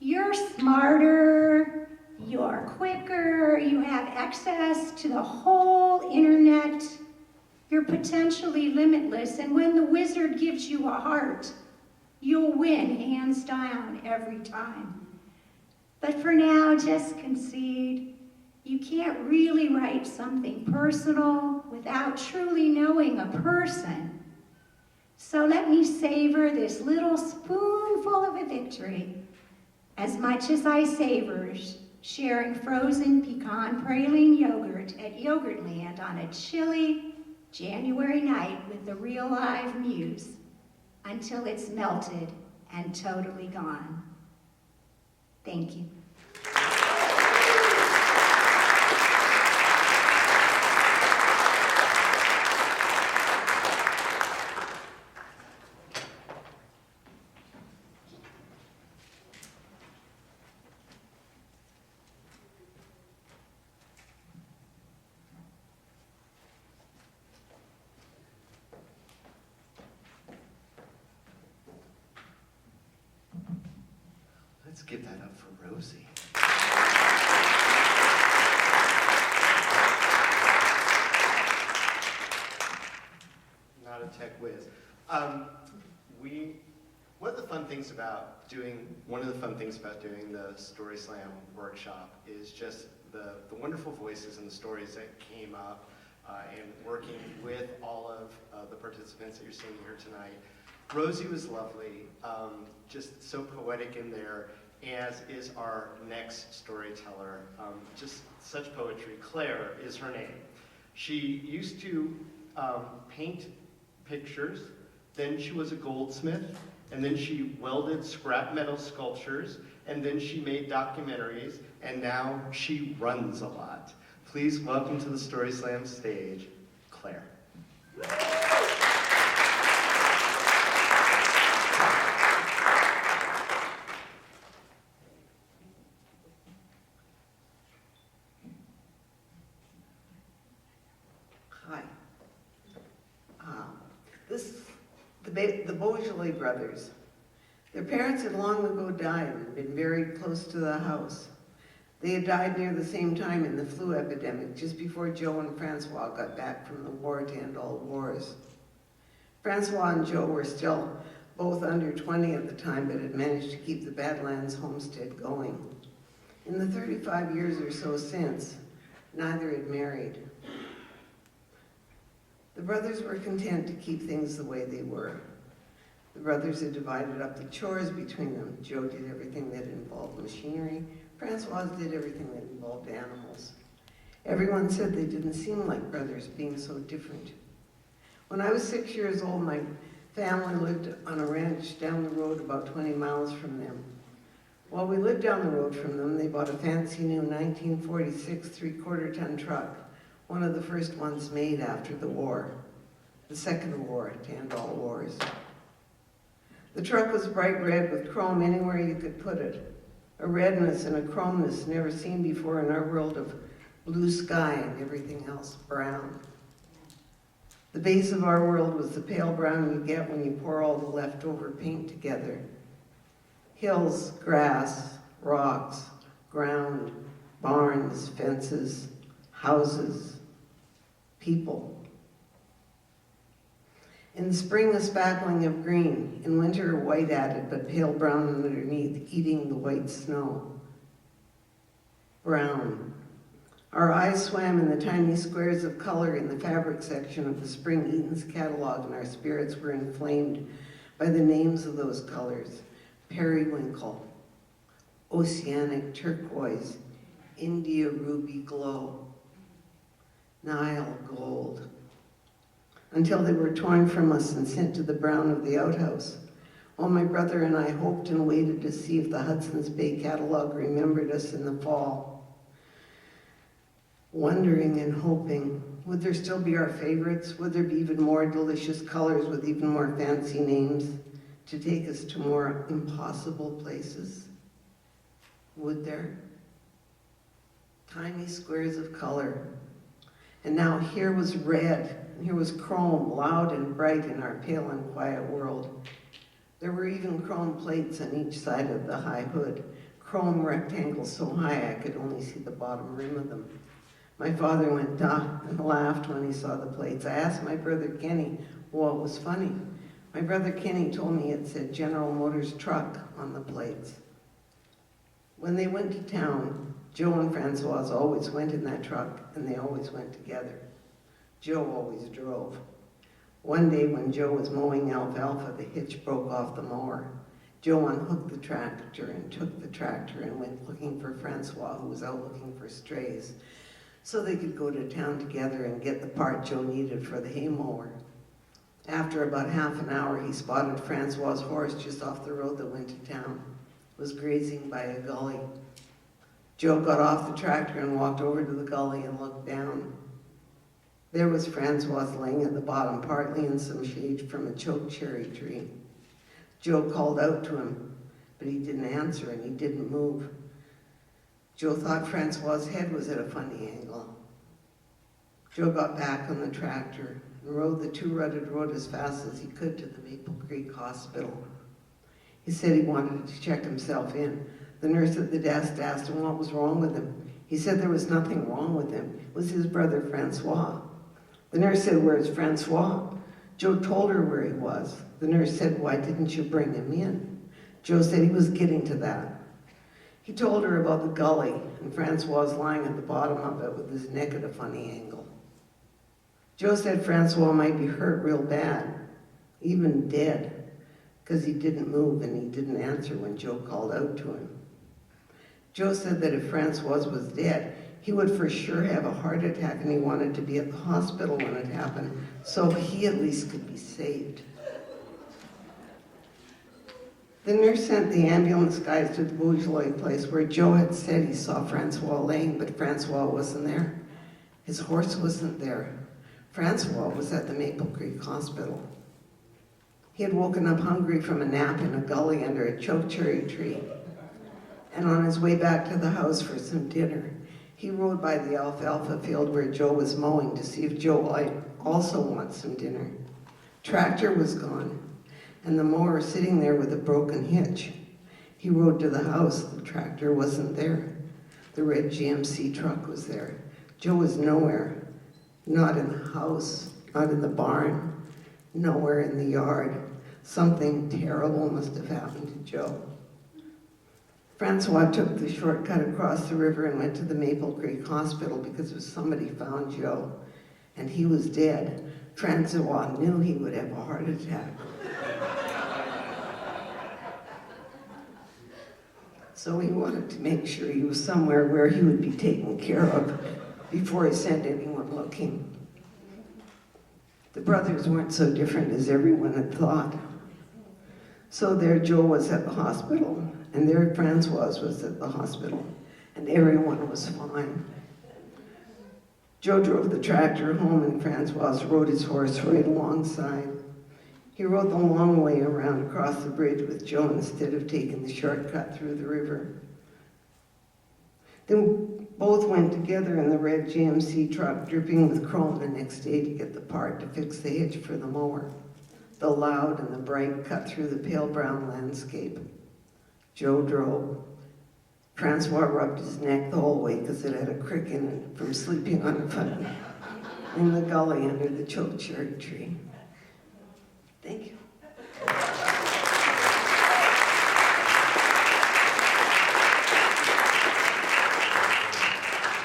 You're smarter, you're quicker, you have access to the whole internet. You're potentially limitless, and when the wizard gives you a heart, you'll win hands down every time. But for now, just concede. You can't really write something personal without truly knowing a person. So let me savor this little spoonful of a victory as much as I savor sharing frozen pecan praline yogurt at Yogurtland on a chilly January night with the real live muse until it's melted and totally gone. Thank you. Let's give that up for Rosie. Not a tech whiz. One of the fun things about doing the Story Slam workshop is just the wonderful voices and the stories that came up, and working with all of the participants that you're seeing here tonight. Rosie was lovely, just so poetic in there, as is our next storyteller. Just such poetry. Claire is her name. She used to paint pictures, then she was a goldsmith, and then she welded scrap metal sculptures, and then she made documentaries, and now she runs a lot. Please welcome to the Story Slam stage, Claire. Hi. The Beaujolais brothers. Their parents had long ago died and been buried close to the house. They had died near the same time in the flu epidemic, just before Joe and Francois got back from the war to end all wars. Francois and Joe were still both under 20 at the time, but had managed to keep the Badlands homestead going. In the 35 years or so since, neither had married. The brothers were content to keep things the way they were. The brothers had divided up the chores between them. Joe did everything that involved machinery. Francois did everything that involved animals. Everyone said they didn't seem like brothers, being so different. When I was 6 years old, my family lived on a ranch down the road about 20 miles from them. While we lived down the road from them, they bought a fancy new 1946 3/4-ton truck, one of the first ones made after the war, the second war to end all wars. The truck was bright red with chrome anywhere you could put it, a redness and a chromeness never seen before in our world of blue sky and everything else brown. The base of our world was the pale brown you get when you pour all the leftover paint together. Hills, grass, rocks, ground, barns, fences, houses, people. In the spring, a spackling of green. In winter, white added, but pale brown underneath, eating the white snow. Brown. Our eyes swam in the tiny squares of color in the fabric section of the Spring Eaton's catalog, and our spirits were inflamed by the names of those colors. Periwinkle, oceanic turquoise, India ruby glow, Nile gold, until they were torn from us and sent to the brown of the outhouse, while my brother and I hoped and waited to see if the Hudson's Bay catalog remembered us in the fall. wondering and hoping, would there still be our favorites? Would there be even more delicious colors with even more fancy names to take us to more impossible places? Would there? Tiny squares of color. And now here was red, and here was chrome, loud and bright in our pale and quiet world. There were even chrome plates on each side of the high hood, chrome rectangles so high I could only see the bottom rim of them. My father went duh and laughed when he saw the plates. I asked my brother Kenny what was funny. My brother Kenny told me it said General Motors truck on the plates. When they went to town, Joe and Francoise always went in that truck, and they always went together. Joe always drove. One day when Joe was mowing alfalfa, the hitch broke off the mower. Joe unhooked the tractor and took the tractor and went looking for Francois, who was out looking for strays, so they could go to town together and get the part Joe needed for the hay mower. After about half an hour, he spotted Francois' horse just off the road that went to town. It was grazing by a gully. Joe got off the tractor and walked over to the gully and looked down. There was Francois laying at the bottom, partly in some shade from a choke cherry tree. Joe called out to him, but he didn't answer and he didn't move. Joe thought Francois' head was at a funny angle. Joe got back on the tractor and rode the two-rutted road as fast as he could to the Maple Creek Hospital. He said he wanted to check himself in. The nurse at the desk asked him what was wrong with him. He said there was nothing wrong with him. It was his brother Francois. The nurse said, "Where's Francois?" Joe told her where he was. The nurse said, "Why didn't you bring him in?" Joe said he was getting to that. He told her about the gully, and Francois was lying at the bottom of it with his neck at a funny angle. Joe said Francois might be hurt real bad, even dead, because he didn't move and he didn't answer when Joe called out to him. Joe said that if Francois was dead, he would for sure have a heart attack and he wanted to be at the hospital when it happened, so he at least could be saved. The nurse sent the ambulance guys to the Bourgeois place where Joe had said he saw Francois laying, but Francois wasn't there. His horse wasn't there. Francois was at the Maple Creek Hospital. He had woken up hungry from a nap in a gully under a chokecherry tree. And on his way back to the house for some dinner, he rode by the alfalfa field where Joe was mowing to see if Joe might also want some dinner. Tractor was gone, and the mower sitting there with a broken hitch. He rode to the house. The tractor wasn't there. The red GMC truck was there. Joe was nowhere. Not in the house, not in the barn, nowhere in the yard. Something terrible must have happened to Joe. Francois took the shortcut across the river and went to the Maple Creek Hospital because somebody found Joe, and he was dead. Francois knew he would have a heart attack. So he wanted to make sure he was somewhere where he would be taken care of before he sent anyone looking. The brothers weren't so different as everyone had thought. So there Joe was at the hospital, and there Francois was at the hospital, and everyone was fine. Joe drove the tractor home, and Francois rode his horse right alongside. He rode the long way around across the bridge with Joe instead of taking the shortcut through the river. Then both went together in the red GMC truck, dripping with chrome the next day to get the part to fix the hitch for the mower. The loud and the bright cut through the pale brown landscape. Joe drove. Francois rubbed his neck the whole way because it had a crick in it from sleeping on it in the gully under the chokecherry tree. Thank you.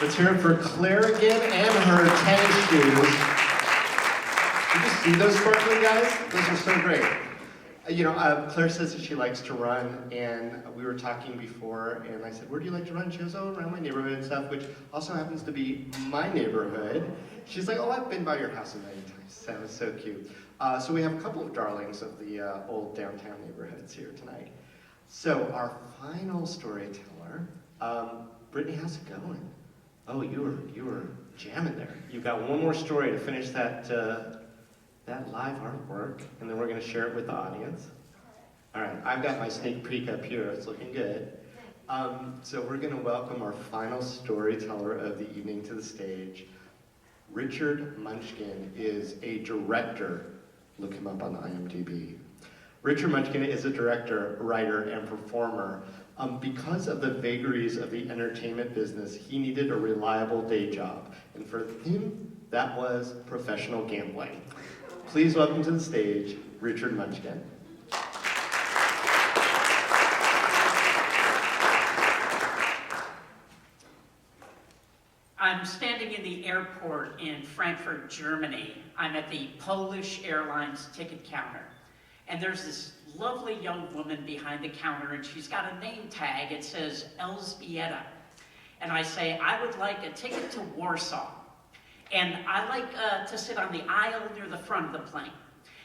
Let's hear it for Claire again and her tennis shoes. Did you see those sparkling guys? Those are so great. Claire says that she likes to run, and we were talking before, and I said, where do you like to run? She goes, oh, around my neighborhood and stuff, which also happens to be my neighborhood. She's like, oh, I've been by your house a million times. That was so cute. So we have a couple of darlings of the old downtown neighborhoods here tonight. So our final storyteller, Brittany, how's it going? Oh, you were jamming there. You've got one more story to finish that live artwork, and then we're going to share it with the audience. All right, I've got my sneak peek up here. It's looking good. So we're going to welcome our final storyteller of the evening to the stage. Richard Munchkin is a director. Look him up on IMDb. Richard Munchkin is a director, writer, and performer. Because of the vagaries of the entertainment business, he needed a reliable day job. And for him, that was professional gambling. Please welcome to the stage, Richard Munchkin. I'm standing in the airport in Frankfurt, Germany. I'm at the Polish Airlines ticket counter. And there's this lovely young woman behind the counter, and she's got a name tag. It says Elżbieta. And I say, I would like a ticket to Warsaw. And I like to sit on the aisle near the front of the plane.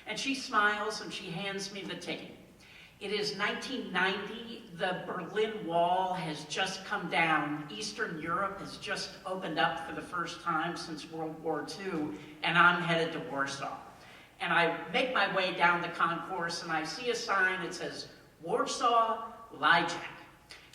And she smiles and she hands me the ticket. It is 1990. The Berlin Wall has just come down. Eastern Europe has just opened up for the first time since World War II, and I'm headed to Warsaw. And I make my way down the concourse, and I see a sign that says, Warsaw, Lijak.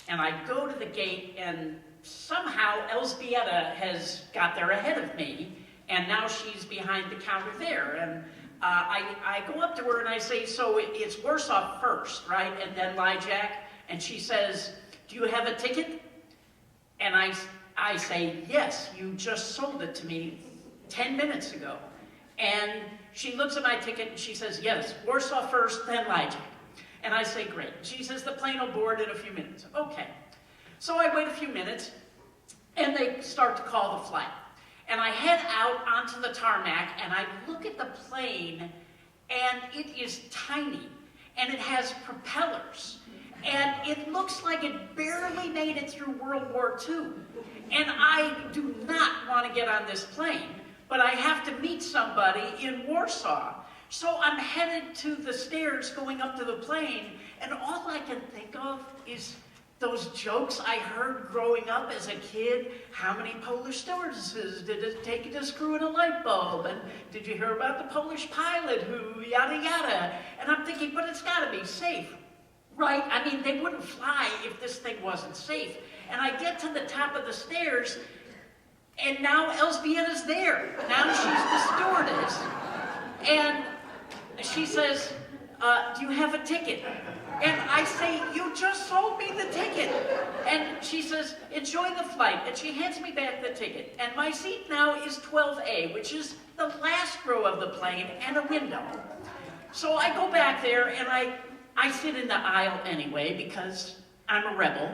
And I go to the gate, and somehow Elżbieta has got there ahead of me, and now she's behind the counter there. And I go up to her and I say, so it's Warsaw first, right? And then Lijak. And she says, do you have a ticket? And I say, yes, you just sold it to me 10 minutes ago. And she looks at my ticket and she says, yes, Warsaw first, then Lijak. And I say, great. She says, the plane will board in a few minutes. Okay. So I wait a few minutes, and they start to call the flight. And I head out onto the tarmac, and I look at the plane, and it is tiny, and it has propellers, and it looks like it barely made it through World War II. And I do not want to get on this plane, but I have to meet somebody in Warsaw. So I'm headed to the stairs going up to the plane, and all I can think of is those jokes I heard growing up as a kid. How many Polish stewardesses did it take to screw in a light bulb? And did you hear about the Polish pilot who yada yada? And I'm thinking, but it's gotta be safe, right? I mean, they wouldn't fly if this thing wasn't safe. And I get to the top of the stairs, and now Elżbieta's there. Now she's the stewardess. And she says, do you have a ticket? And I say, you just sold me the ticket. And she says, enjoy the flight. And she hands me back the ticket. And my seat now is 12A, which is the last row of the plane and a window. So I go back there and I sit in the aisle anyway because I'm a rebel.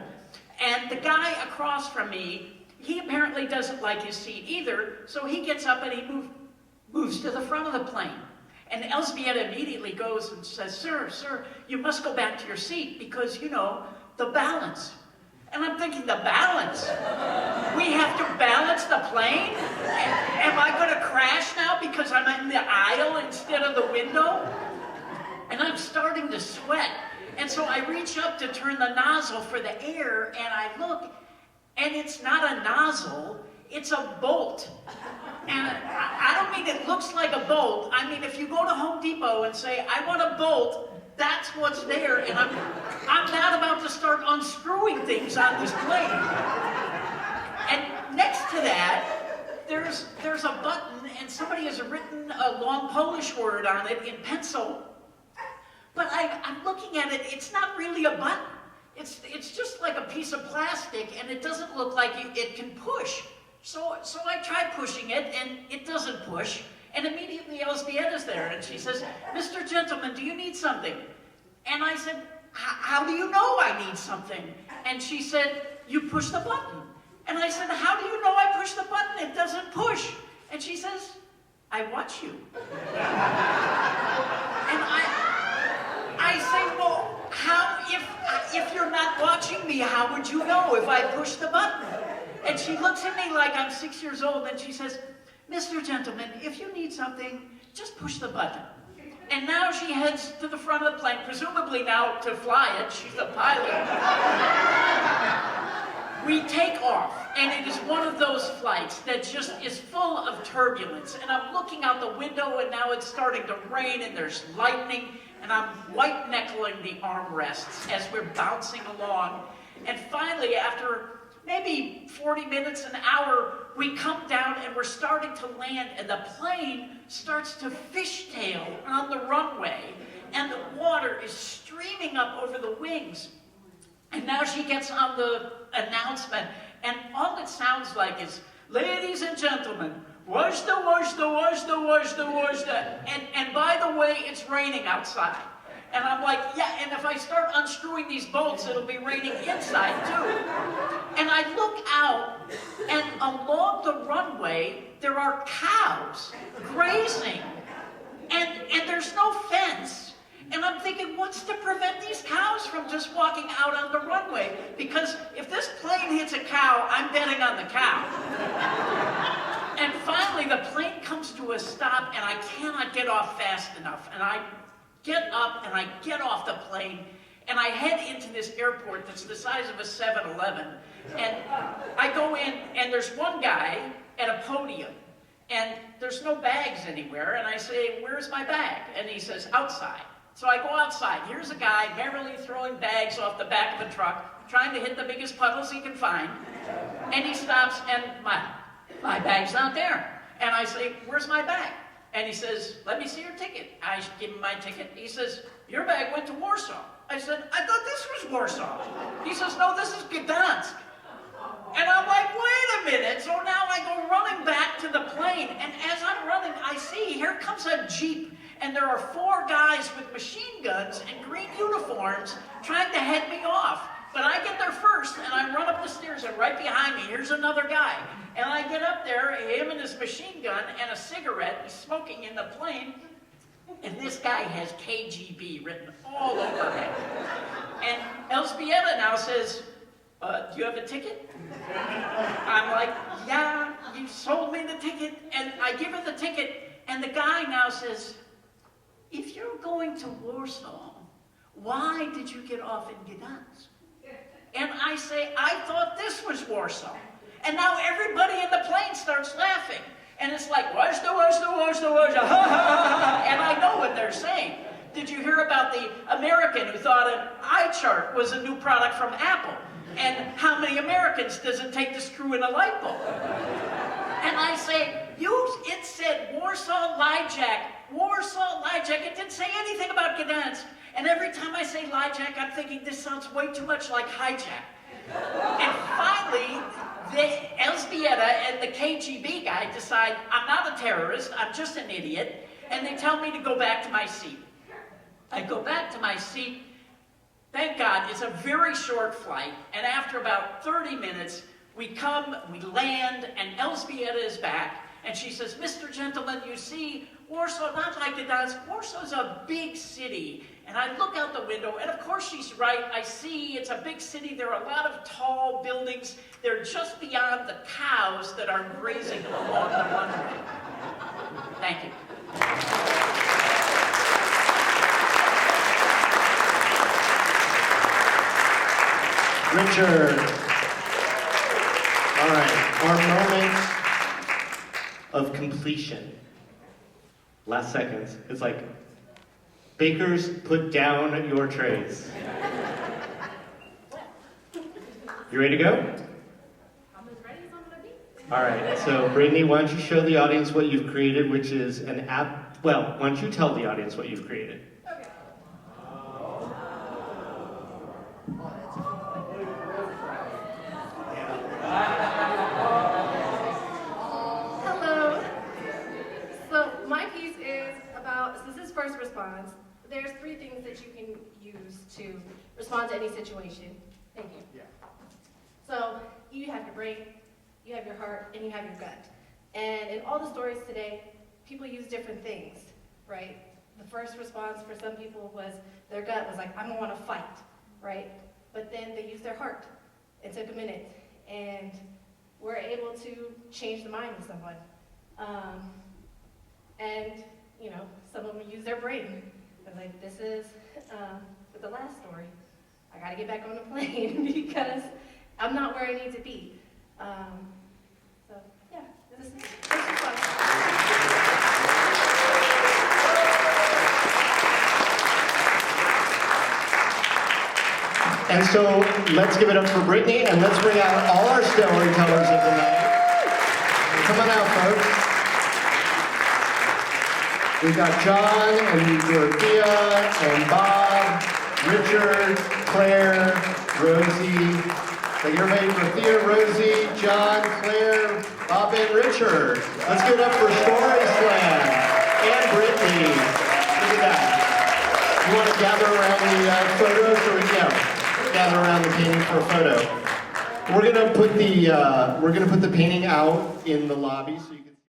And the guy across from me, he apparently doesn't like his seat either. So he gets up and he moves to the front of the plane. And Elżbieta immediately goes and says, sir, you must go back to your seat because, you know, the balance. And I'm thinking, the balance? We have to balance the plane? Am I going to crash now because I'm in the aisle instead of the window? And I'm starting to sweat. And so I reach up to turn the nozzle for the air, and I look, and it's not a nozzle, it's a bolt. And I don't mean it looks like a bolt. I mean, if you go to Home Depot and say, I want a bolt, that's what's there. And I'm not about to start unscrewing things on this plane. And next to that, there's a button, and somebody has written a long Polish word on it in pencil. But I'm looking at it, it's not really a button. It's just like a piece of plastic, and it doesn't look like it can push. So I try pushing it, and it doesn't push. And immediately Elżbieta's there, and she says, Mr. Gentleman, do you need something? And I said, how do you know I need something? And she said, you push the button. And I said, how do you know I push the button? It doesn't push. And she says, I watch you. And I say, well, how, if you're not watching me, how would you know if I push the button? And she looks at me like I'm 6 years old, and she says, Mr. Gentleman, if you need something, just push the button. And now she heads to the front of the plane, presumably now to fly it. She's a pilot. We take off. And it is one of those flights that just is full of turbulence. And I'm looking out the window, and now it's starting to rain, and there's lightning, and I'm white-knuckling the armrests as we're bouncing along. And finally, after maybe 40 minutes, an hour, we come down, and we're starting to land, and the plane starts to fishtail on the runway, and the water is streaming up over the wings. And now she gets on the announcement, and all it sounds like is, "Ladies and gentlemen, wajda, wajda, wajda, wajda, wajda." And by the way, it's raining outside. And I'm like, yeah, and if I start unscrewing these bolts, it'll be raining inside too. And I look out, and along the runway, there are cows grazing. And there's no fence. And I'm thinking, what's to prevent these cows from just walking out on the runway? Because if this plane hits a cow, I'm betting on the cow. And finally, the plane comes to a stop, and I cannot get off fast enough. And I get up, and I get off the plane, and I head into this airport that's the size of a 7-Eleven. And I go in, and there's one guy at a podium, and there's no bags anywhere. And I say, "Where's my bag?" And he says, "Outside." So I go outside. Here's a guy merrily throwing bags off the back of a truck, trying to hit the biggest puddles he can find. And he stops, and my bag's not there. And I say, "Where's my bag?" And he says, "Let me see your ticket." I give him my ticket. He says, "Your bag went to Warsaw." I said, "I thought this was Warsaw." He says, "No, this is Gdansk." And I'm like, wait a minute. So now I go running back to the plane. And as I'm running, I see, here comes a Jeep. And there are 4 guys with machine guns and green uniforms trying to head me off. But I get there first, and I run up the stairs, and right behind me, here's another guy. And I get up there, him and his machine gun and a cigarette, he's smoking in the plane. And this guy has KGB written all over him. And Elzbieta now says, "Do you have a ticket?" I'm like, "Yeah, you sold me the ticket." And I give her the ticket, and the guy now says, "If you're going to Warsaw, why did you get off in Gdansk?" And I say, "I thought this was Warsaw." And now everybody in the plane starts laughing. And it's like, "Wajda, wajda, wajda, wajda, ha, ha, ha, ha." And I know what they're saying. Did you hear about the American who thought an eye chart was a new product from Apple? And how many Americans does it take to screw in a light bulb? And I say, it said Warsaw Lijack. Warsaw Lijack. It didn't say anything about Gdansk. And every time I say Lijack, I'm thinking this sounds way too much like hijack. And finally, Elzbieta and the KGB guy decide I'm not a terrorist, I'm just an idiot, and they tell me to go back to my seat. I go back to my seat. Thank God, it's a very short flight, and after about 30 minutes, we land, and Elzbieta is back, and she says, "Mr. Gentleman, you see, Warsaw, not like Gdansk, Warsaw's a big city." And I look out the window, and of course she's right. I see it's a big city. There are a lot of tall buildings. They're just beyond the cows that are grazing along the runway. Thank you. Richard. All right, our moment of completion. Last seconds. It's like, bakers, put down your trays. You ready to go? I'm as ready as I'm gonna be. All right, so Brittany, why don't you show the audience what you've created, which is an app. Well, why don't you tell the audience what you've created? Okay. Hello. So my piece is about, so this is first response. There's 3 things that you can use to respond to any situation. Thank you. Yeah. So you have your brain, you have your heart, and you have your gut. And in all the stories today, people use different things, right? The first response for some people was their gut was like, I'm gonna wanna fight, right? But then they used their heart. It took a minute, and were able to change the mind of someone. And, you know, some of them use their brain. They're like, this is, with the last story, I gotta get back on the plane because I'm not where I need to be. So, yeah, this is fun. And so let's give it up for Brittany, and let's bring out all our storytellers of the night. Come on out, folks. We've got John and Dorothea and Bob, Richard, Claire, Rosie. So you're ready for Thea, Rosie, John, Claire, Bob, and Richard. Let's give it up for Story Slam and Brittany. Look at that. You want to gather around the photos, or gather around the painting for a photo. We're gonna put the painting out in the lobby so you can.